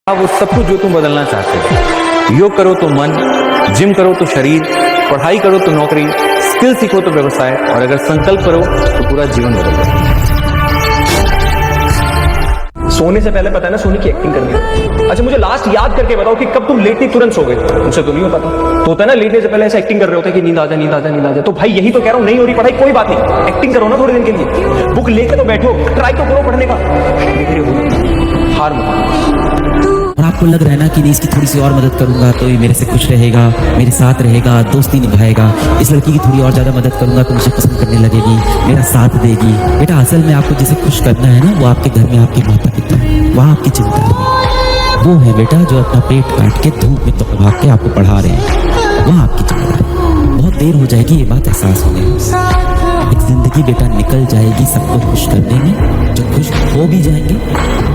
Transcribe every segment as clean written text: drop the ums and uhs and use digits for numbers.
वो सब कुछ जो तुम बदलना चाहते हो। योग करो तो मन, जिम करो तो शरीर, पढ़ाई करो तो नौकरी, स्किल सीखो तो व्यवसाय, और अगर संकल्प करो तो पूरा जीवन बदल जाए। सोने से पहले पता है ना सोने की एक्टिंग करनी है। अच्छा मुझे लास्ट याद करके बताओ कि कब तुम लेटते तुरंत सो गए? मुझसे तो नहीं हो पाता। तो होता है ना लेटने से पहले ऐसा एक्टिंग कर रहे होते हैं कि नींद आ जाए नींद आ जाए नींद आ जाए। तो भाई यही तो कह रहा हूं, नहीं हो रही पढ़ाई कोई बात नहीं, एक्टिंग करो ना थोड़े दिन के लिए। बुक लेके तो बैठो, ट्राई तो करो पढ़ने का। हार मत। और आपको लग रहा है ना कि नहीं इसकी थोड़ी सी और मदद करूंगा तो ये मेरे से खुश रहेगा, मेरे साथ रहेगा, दोस्ती निभाएगा, इस लड़की की थोड़ी और ज्यादा मदद करूंगा तो मुझे पसंद करने लगेगी, मेरा साथ देगी। बेटा असल में आपको जिसे खुश करना है ना वो आपके घर में आपके माता पिता है, वहाँ आपकी चिंता है। वो है बेटा जो अपना पेट काट के धूप में तो भाग के आपको पढ़ा रहे हैं, वहाँ आपकी चिंता है। बहुत देर हो जाएगी ये बात एहसास होने में। एक जिंदगी बेटा निकल जाएगी सबको खुश करने में। जो खुश हो भी जाएंगे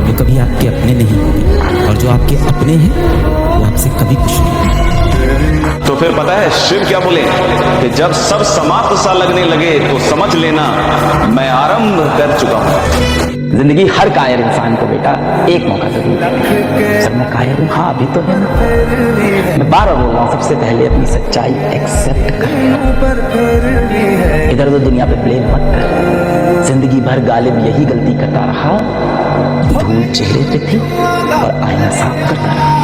वो कभी आपके अपने नहीं होंगे, और जो आपके अपने हैं वो आपसे कभी खुश नहीं होंगे। तो फिर पता है शिव क्या बोले कि जब सब समाप्त सा लगने लगे तो समझ लेना मैं आरंभ कर चुका हूं। जिंदगी हर कायर इंसान को बेटा एक मौका जरूर देती। सब मैं कायर हूँ, हाँ अभी तो है ना। मैं बार बार बोल रहा हूँ, सबसे पहले अपनी सच्चाई एक्सेप्ट कर। इधर उधर दुनिया पे ब्लेम मत कर। जिंदगी भर गालिब यही गलती करता रहा, धूल चेहरे पे थी और आईना साफ करता रहा।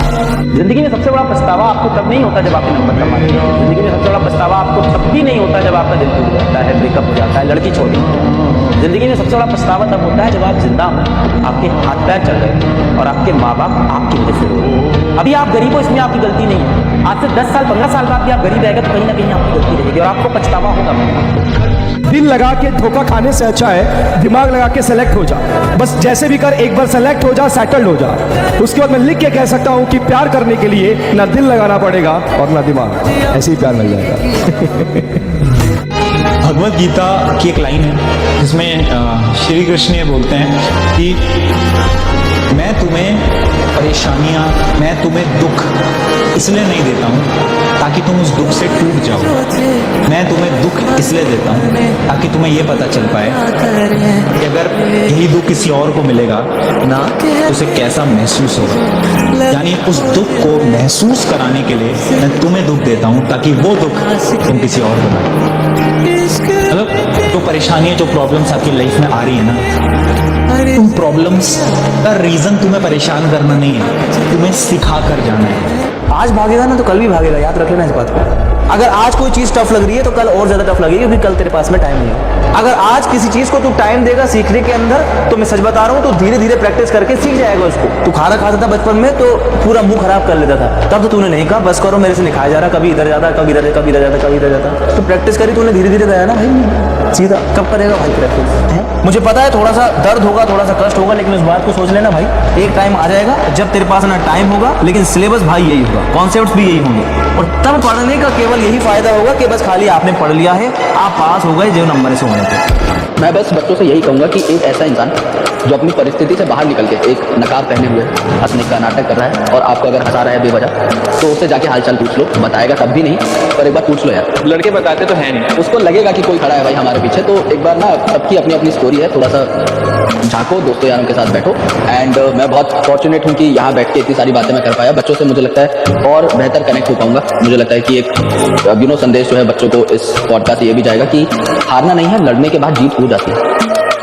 जिंदगी में सबसे बड़ा पछतावा आपको तब नहीं होता जब आपने नंबर कमा लिया। जिंदगी में सबसे बड़ा पछतावा आपको तब भी नहीं होता जब आपका दिल टूट जाता है, ब्रेकअप हो जाता है, लड़की छोड़ देती है। जिंदगी में सबसे बड़ा पछतावा तब होता है जब आप जिंदा हो, आपके हाथ पैर चल रहे और आपके माँ बाप आपकी वजह से रो रहे हैं। अभी आप गरीब हो, इसमें आपकी गलती नहीं है। आज से 10 साल 15 साल बाद भी आप गरीब रहेगा तो कहीं ना कहीं आपकी गलती रहेगी और आपको पछतावा होगा। दिल लगा के धोखा खाने से अच्छा है दिमाग लगा के सेलेक्ट हो जा। बस जैसे भी कर एक बार सेलेक्ट हो जा, सेटल्ड हो जा। उसके बाद मैं लिख के कह सकता हूँ कि प्यार करने के लिए ना दिल लगाना पड़ेगा और ना दिमाग, ऐसे ही प्यार मिल जाएगा। भगवत गीता की एक लाइन है जिसमें श्री कृष्ण ये बोलते हैं कि मैं तुम्हें परेशानियां, मैं तुम्हें दुख इसलिए नहीं देता हूँ ताकि तुम उस दुख से टूट जाओ। मैं तुम्हें दुख इसलिए देता हूँ ताकि तुम्हें ये पता चल पाए कि अगर यही दुख किसी और को मिलेगा ना तो उसे कैसा महसूस होगा। यानी उस दुख को महसूस कराने के लिए मैं तुम्हें दुख देता हूँ ताकि वो दुख तुम किसी और को ना। मतलब जो परेशानियां, जो प्रॉब्लम्स आपकी लाइफ में आ रही है ना, उन प्रॉब्लम्स का रीजन तुम्हें परेशान करना नहीं है, तुम्हें सिखा कर जाना है। आज भागेगा ना तो कल भी भागेगा, याद रख लेना इस बात को। अगर आज कोई चीज टफ लग रही है तो कल और ज्यादा टफ लगेगी क्योंकि कल तेरे पास में टाइम नहीं है। अगर आज किसी चीज को तू टाइम देगा सीखने के अंदर तो मैं सच बता रहा हूँ तो धीरे धीरे प्रैक्टिस करके सीख जाएगा उसको। तू खाना खाता था बचपन में तो पूरा मुंह खराब कर लेता था, तब तो तूने नहीं कहा बस करो मेरे से नहीं खाया जा रहा, कभी इधर जाता कभी इधर कभी इधर जाता कभी इधर जाता। तो प्रैक्टिस करी तूने, धीरे धीरे गया ना भाई सीधा। कब करेगा भाई प्रैक्टिस? मुझे पता है थोड़ा सा दर्द होगा, थोड़ा सा कष्ट होगा, लेकिन इस बात को सोच लेना भाई एक टाइम आ जाएगा जब तेरे पास ना टाइम होगा लेकिन सिलेबस भाई यही होगा, कॉन्सेप्ट्स भी यही होंगे, और तब पढ़ने का केवल यही फायदा होगा कि बस खाली आपने पढ़ लिया है, आप पास हो गए जो नंबर से होने थे। मैं बस बच्चों से यही कहूंगा कि एक ऐसा इंसान जो अपनी परिस्थिति से बाहर निकल के एक नकाब पहने हुए हंसने का नाटक कर रहा है और आपको अगर हंसा रहा है बेवजह तो उससे जाके हालचाल पूछ लो। बताएगा तब भी नहीं पर एक बार पूछ लो यार। लड़के बताते तो है नहीं, उसको लगेगा कि कोई खड़ा है भाई हमारे पीछे, तो एक बार ना सबकी अपनी अपनी स्टोरी है, थोड़ा सा झांको, दोस्तों यारों के साथ बैठो। एंड मैं बहुत फॉर्चुनेट हूँ कि यहाँ बैठ के इतनी सारी बातें मैं कर पाया। बच्चों से मुझे लगता है और बेहतर कनेक्ट हो पाऊंगा। मुझे लगता है कि एक संदेश जो है बच्चों को इस पॉडकास्ट से ये भी जाएगा कि हारना नहीं है, लड़ने के बाद जीत हो जाती है,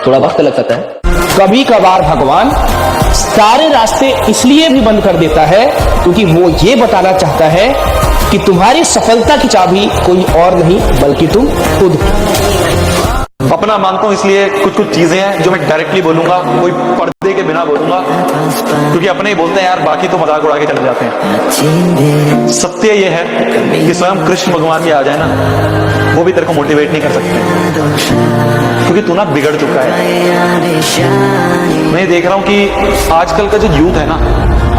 थोड़ा वक्त लग सकता है। कभी कभार भगवान सारे रास्ते इसलिए भी बंद कर देता है क्योंकि वो ये बताना चाहता है कि तुम्हारी सफलता की चाबी कोई और नहीं बल्कि तुम खुद। अपना मानता हूं इसलिए कुछ कुछ चीजें हैं जो मैं डायरेक्टली बोलूंगा, कोई पर्दे के बिना बोलूंगा, क्योंकि अपने ही बोलते हैं यार, बाकी तो मजाक उड़ा के चले जाते हैं। सत्य ये है कि स्वयं कृष्ण भगवान भी आ जाए ना वो भी तेरे को मोटिवेट नहीं कर सकते क्योंकि तू ना बिगड़ चुका है। मैं देख रहा हूं कि आजकल का जो यूथ है ना,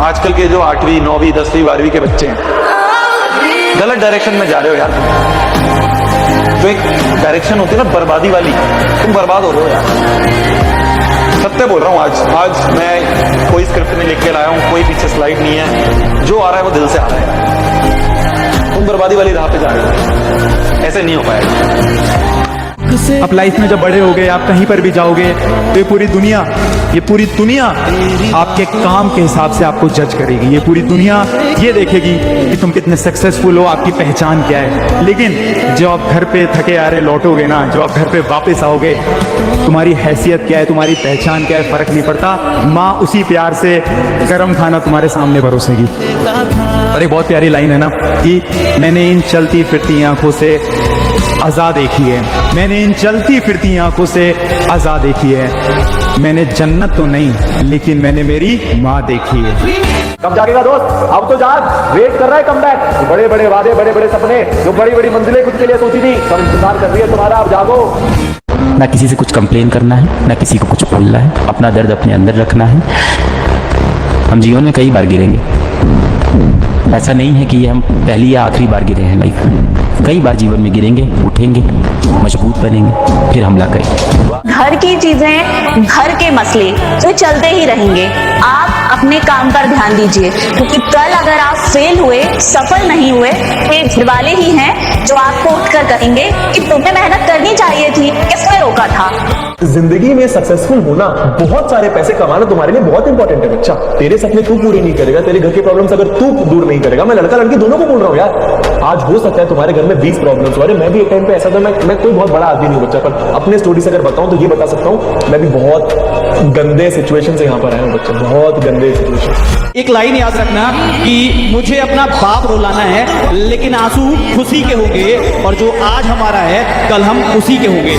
आजकल के जो 8वीं 9वीं 10वीं 12वीं के बच्चे हैं, गलत डायरेक्शन में जा रहे हो यार। जो एक डायरेक्शन होती है ना बर्बादी वाली, तुम बर्बाद हो रहे हो यार। सत्य बोल रहा हूँ। आज मैं कोई स्क्रिप्ट नहीं लिख के लाया हूँ, कोई पीछे स्लाइड नहीं है, जो आ रहा है वो दिल से आ रहा है। तुम बर्बादी वाली राह पे जा रहे हो, ऐसे नहीं हो पाएगा। अब लाइफ में जब बड़े हो गए, आप कहीं पर भी जाओगे तो ये पूरी दुनिया आपके काम के हिसाब से आपको जज करेगी। ये पूरी दुनिया ये देखेगी कि तुम कितने सक्सेसफुल हो, आपकी पहचान क्या है। लेकिन जब आप घर पे थके आ रहे लौटोगे ना, जब आप घर पे वापस आओगे, तुम्हारी हैसियत क्या है, तुम्हारी पहचान क्या है, फर्क नहीं पड़ता। माँ उसी प्यार से गर्म खाना तुम्हारे सामने परोसेगी। और एक बहुत प्यारी लाइन है ना कि मैंने इन चलती फिरती आंखों से अज़ा देखी है, मैंने इन चलती फिरती आंखों से अज़ा देखी है। मैंने जन्नत तो नहीं, लेकिन मैंने मेरी माँ देखी है। कब जागेगा दोस्त? अब तो जाग, वेट कर रहा है कमबैक। बड़े बड़े वादे, बड़े बड़े सपने, जो बड़ी बड़ी मंजिलें खुद के लिए सोची थी, सब इंतजार कर रही है तुम्हारा। अब जागो। ना किसी से कुछ कंप्लेन करना है, ना किसी को कुछ बोलना है, अपना दर्द अपने अंदर रखना है। हम जीवन में कई बार गिरेंगे, ऐसा नहीं है कि ये हम पहली या आखिरी बार गिरे हैं लाइफ में। कई बार जीवन में गिरेंगे, उठेंगे, मजबूत बनेंगे, फिर हमला करेंगे। घर की चीजें, घर के मसले तो चलते ही रहेंगे। आप अपने काम पर ध्यान दीजिए, क्योंकि कल अगर आप फेल हुए, सफल नहीं हुए, तो ये घर वाले ही हैं जो आपको उठकर कहेंगे कि तुम्हें मेहनत करनी चाहिए थी, किसने रोका था। जिंदगी में सक्सेसफुल होना, बहुत सारे पैसे कमाना तुम्हारे लिए बहुत इंपॉर्टेंट है बच्चा। तेरे सपने तू पूरे नहीं करेगा, तेरे घर के प्रॉब्लम्स अगर तू दूर नहीं करेगा, मैं लड़का लड़की दोनों को बोल रहा हूँ यार। आज हो सकता है तुम्हारे घर में 20 प्रॉब्लम्स हो। मैं भी एक टाइम पे ऐसा था, मैं कोई बहुत बड़ा आदमी नहीं बच्चा, पर अपने स्टोरी से अगर बताऊं तो ये बता सकता हूं, मैं भी बहुत गंदे सिचुएशन से यहाँ पर आया हूँ बच्चा, बहुत गंदे सिचुएशन। एक लाइन याद रखना कि मुझे अपना बाप रुलाना है, लेकिन आंसू खुशी के होंगे, और जो आज हमारा है कल हम उसी के होंगे।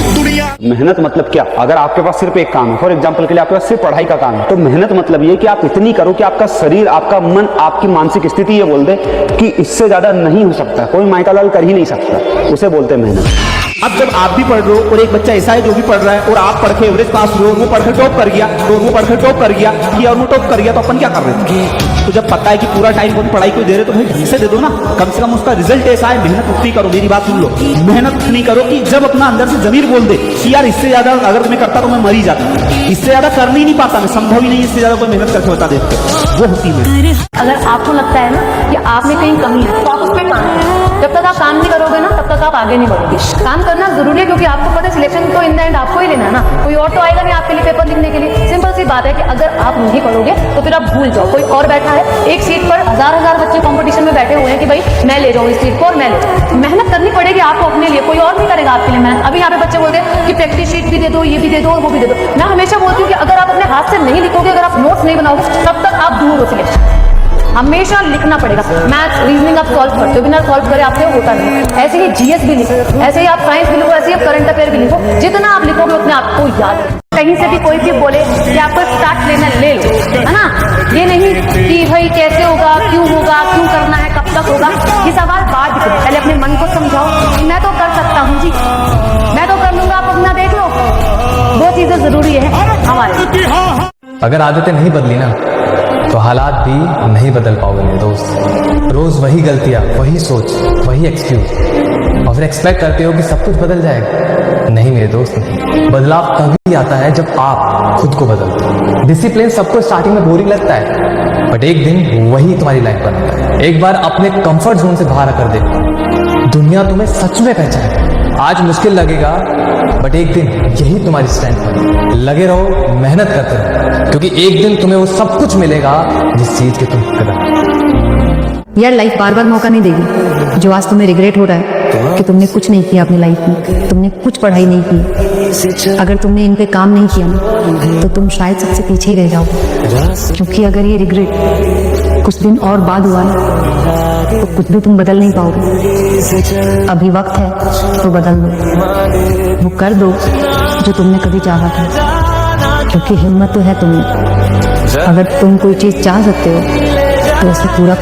मेहनत मतलब क्या? अगर आपके पास सिर्फ एक काम है, फॉर एग्जांपल के लिए आपके पास सिर्फ पढ़ाई का काम है, तो मेहनत मतलब ये कि आप इतनी करो कि आपका शरीर, आपका मन, आपकी मानसिक स्थिति ये बोल दे कि इससे ज्यादा नहीं हो सकता, कोई माइका लाल कर ही नहीं सकता, उसे बोलते हैं मेहनत। अब जब आप भी पढ़ रहे हो और एक बच्चा ऐसा है जो भी पढ़ रहा है, और आप पढ़ के एवरेज पास हुए, वो पढ़कर टॉप कर गया, और वो पढ़कर टॉप कर गया, ये और वो टॉप कर गया, तो अपन क्या कर रहे थे? तो जब पता है कि पूरा टाइम वो पढ़ाई को दे रहे, तो भाई ढंग से दे दो ना, कम से कम उसका रिजल्ट ऐसा है। मेहनत उतनी करो, मेरी बात सुन लो, मेहनत उतनी करो कि जब अपना अंदर से जमीर बोल दे कि यार इससे ज्यादा अगर मैं करता तो मैं मर ही जाता, इससे ज्यादा कर नहीं पाता, मैं संभव ही नहीं इससे ज्यादा कोई मेहनत करके बता देते, वो होती है। अगर आपको लगता है ना कि आप में कहीं कमी है, तो आप उस पर काम करें। जब तक आप काम नहीं करोगे ना, तब तक आप आगे नहीं बढ़ोगे। काम करना जरूरी है, क्योंकि आपको पता है सिलेक्शन तो इन द एंड आपको ही लेना है ना, कोई और तो आएगा नहीं आपके लिए पेपर लिखने के लिए। सिंपल सी बात है कि अगर आप नहीं पढ़ोगे तो फिर आप भूल जाओ, कोई और बैठा है एक सीट पर, हजार बच्चे कंपटीशन में बैठे हुए हैं कि भाई मैं ले जाऊँ इस सीट को और मैं ले जाऊँ। मेहनत करनी पड़ेगी आपको अपने लिए, कोई और नहीं करेगा आपके लिए मेहनत। अभी यहाँ पे बच्चे बोलते हैं कि प्रैक्टिस शीट भी दे दो, ये भी दे दो और वो भी दे दो। मैं हमेशा बोलती हूँ कि अगर आप अपने हाथ से नहीं लिखोगे, अगर आप नोट्स नहीं बनाओगे, तब तक आप दूर हो सिलेक्शन। हमेशा लिखना पड़ेगा। मैथ रीजनिंग आप सॉल्व करते हो, बिना सॉल्व करे आपसे होता नहीं। ऐसे ही जीएस भी लिखो, ऐसे ही आप साइंस भी लिखो, ऐसे ही आप करंट अफेयर भी लिखो। जितना आप लिखोगे उतने आपको याद है। कहीं से भी कोई भी बोले कि आपको स्टार्ट लेना ले लो, है ना। ये नहीं कि भाई कैसे होगा, क्यों करना है, कब तक होगा, ये सवाल बाद में। पहले अपने मन को समझाओ कि मैं तो कर सकता हूँ जी, मैं तो कर लूंगा, आप अपना देख लो। दो चीजें जरूरी है हमारे। अगर आदतें नहीं बदली ना, तो हालात भी नहीं बदल पाओगे मेरे दोस्त। रोज वही गलतियां, वही सोच, वही एक्सक्यूज, और फिर एक्सपेक्ट करते हो कि सब कुछ बदल जाएगा। नहीं मेरे दोस्त, नहीं। बदलाव तभी आता है जब आप खुद को बदलते हो। डिसिप्लिन सबको स्टार्टिंग में बोरिंग लगता है, बट एक दिन वही तुम्हारी लाइफ बनाता है। एक बार अपने कंफर्ट जोन से बाहर आकर देखो, दुनिया तुम्हें सच में पहचाने। आज मुश्किल लगेगा, बट एक दिन यही तुम्हारी स्ट्रेंथ है। लगे रहो, मेहनत करते रहो, क्योंकि एक दिन तुम्हें वो सब कुछ मिलेगा जिस चीज के तुम कदर। यार लाइफ बार बार मौका नहीं देगी। जो आज तुम्हें रिग्रेट हो रहा है कि तुमने कुछ नहीं किया अपनी लाइफ में, तुमने कुछ पढ़ाई नहीं की, अगर तुमने इन पे काम नहीं किया ना, तो तुम शायद सबसे पीछे ही रह जाओगे। क्योंकि अगर ये रिग्रेट कुछ दिन और बाद हुआ ना, तो कुछ भी तुम बदल नहीं पाओगे। अभी वक्त है तो बदल दो, वो कर दो जो तुमने कभी चाहा था, क्योंकि हिम्मत तो है तुम्हें। अगर तुम कोई चीज चाह सकते हो तो उसे पूरा